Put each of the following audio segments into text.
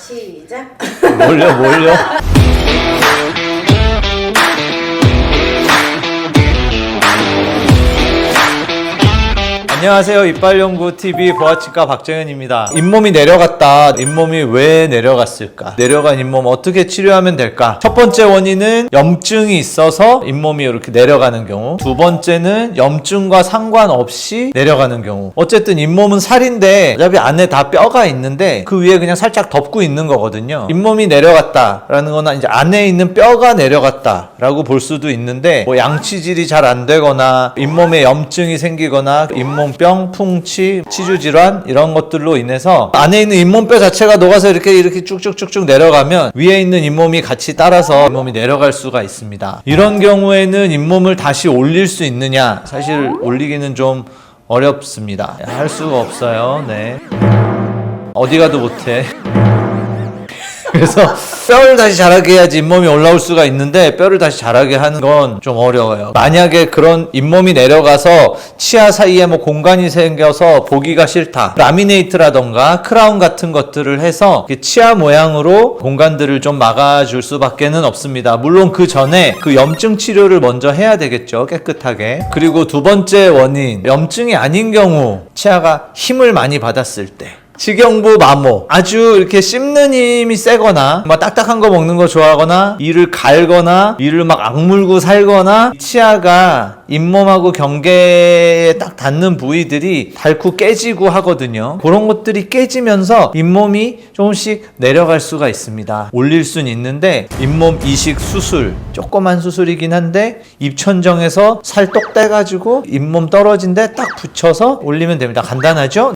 시작. 몰려. 안녕하세요. 이빨연구TV 보아치과 박정현입니다. 잇몸이 내려갔다. 잇몸이 왜 내려갔을까? 내려간 잇몸 어떻게 치료하면 될까? 첫 번째 원인은 염증이 있어서 잇몸이 이렇게 내려가는 경우. 두 번째는 염증과 상관없이 내려가는 경우. 어쨌든 잇몸은 살인데 어차피 안에 다 뼈가 있는데 그 위에 그냥 살짝 덮고 있는 거거든요. 잇몸이 내려갔다라는 거나 이제 안에 있는 뼈가 내려갔다라고 볼 수도 있는데 뭐 양치질이 잘 안 되거나 잇몸에 염증이 생기거나 잇몸병, 풍치, 치주질환 이런 것들로 인해서 안에 있는 잇몸뼈 자체가 녹아서 이렇게 쭉쭉쭉쭉 내려가면 위에 있는 잇몸이 같이 따라서 잇몸이 내려갈 수가 있습니다. 이런 경우에는 잇몸을 다시 올릴 수 있느냐? 사실 올리기는 좀 어렵습니다. 할 수가 없어요. 네. 어디 가도 못해. 그래서 뼈를 다시 자라게 해야지 잇몸이 올라올 수가 있는데 뼈를 다시 자라게 하는 건 좀 어려워요. 만약에 그런 잇몸이 내려가서 치아 사이에 뭐 공간이 생겨서 보기가 싫다. 라미네이트라던가 크라운 같은 것들을 해서 치아 모양으로 공간들을 좀 막아줄 수밖에는 없습니다. 물론 그 전에 그 염증 치료를 먼저 해야 되겠죠. 깨끗하게. 그리고 두 번째 원인, 염증이 아닌 경우 치아가 힘을 많이 받았을 때 직영부 마모, 아주 이렇게 씹는 힘이 세거나 막 딱딱한 거 먹는 거 좋아하거나 이를 갈거나 이를 막 악물고 살거나 치아가 잇몸하고 경계에 딱 닿는 부위들이 닳고 깨지고 하거든요. 그런 것들이 깨지면서 잇몸이 조금씩 내려갈 수가 있습니다. 올릴 수는 있는데 잇몸 이식 수술, 조그만 수술이긴 한데 입천정에서 살 똑 떼가지고 잇몸 떨어진 데 딱 붙여서 올리면 됩니다. 간단하죠?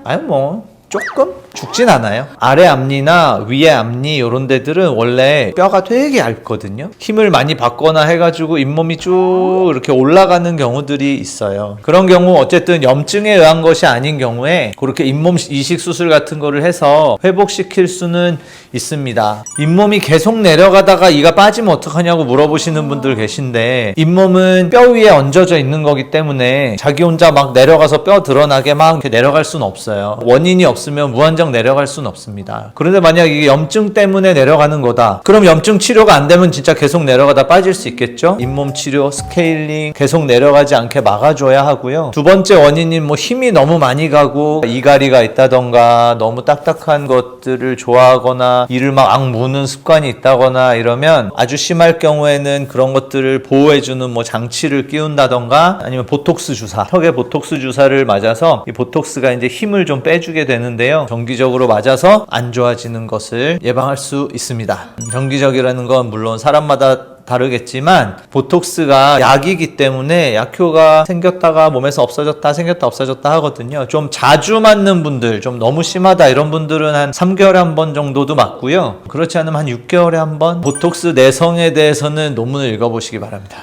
아니 뭐 조금 죽진 않아요. 아래 앞니나 위에 앞니 이런 데들은 원래 뼈가 되게 얇거든요. 힘을 많이 받거나 해가지고 잇몸이 쭉 이렇게 올라가는 경우들이 있어요. 그런 경우 어쨌든 염증에 의한 것이 아닌 경우에 그렇게 잇몸 이식 수술 같은 거를 해서 회복시킬 수는 있습니다. 잇몸이 계속 내려가다가 이가 빠지면 어떡하냐고 물어보시는 분들 계신데 잇몸은 뼈 위에 얹어져 있는 거기 때문에 자기 혼자 막 내려가서 뼈 드러나게 막 이렇게 내려갈 수는 없어요. 원인이 없으면 무한정 내려갈 수는 없습니다. 그런데 만약 이게 염증 때문에 내려가는 거다. 그럼 염증 치료가 안 되면 진짜 계속 내려가다 빠질 수 있겠죠? 잇몸 치료, 스케일링 계속 내려가지 않게 막아줘야 하고요. 두 번째 원인인 뭐 힘이 너무 많이 가고 이갈이가 있다던가 너무 딱딱한 것들을 좋아하거나 이를 막 악무는 습관이 있다거나 이러면 아주 심할 경우에는 그런 것들을 보호해주는 뭐 장치를 끼운다던가 아니면 보톡스 주사, 턱에 보톡스 주사를 맞아서 이 보톡스가 이제 힘을 좀 빼주게 되는데요. 정기적으로 맞아서 안 좋아지는 것을 예방할 수 있습니다. 정기적이라는 건 물론 사람마다 다르겠지만 보톡스가 약이기 때문에 약효가 생겼다가 몸에서 없어졌다 생겼다 없어졌다 하거든요. 좀 자주 맞는 분들, 좀 너무 심하다 이런 분들은 한 3개월에 한 번 정도도 맞고요. 그렇지 않으면 한 6개월에 한 번. 보톡스 내성에 대해서는 논문을 읽어보시기 바랍니다.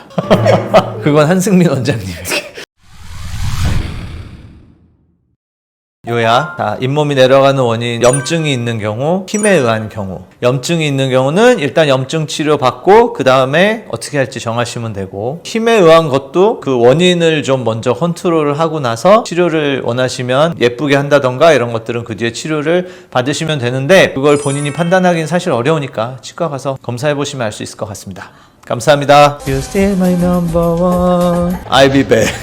그건 한승민 원장님에게. 요약. 자, 잇몸이 내려가는 원인, 염증이 있는 경우, 힘에 의한 경우. 염증이 있는 경우는 일단 염증 치료 받고 그 다음에 어떻게 할지 정하시면 되고, 힘에 의한 것도 그 원인을 좀 먼저 컨트롤을 하고 나서 치료를 원하시면 예쁘게 한다던가 이런 것들은 그 뒤에 치료를 받으시면 되는데 그걸 본인이 판단하기는 사실 어려우니까 치과 가서 검사해 보시면 알 수 있을 것 같습니다. 감사합니다. You still my number one. I'll be back.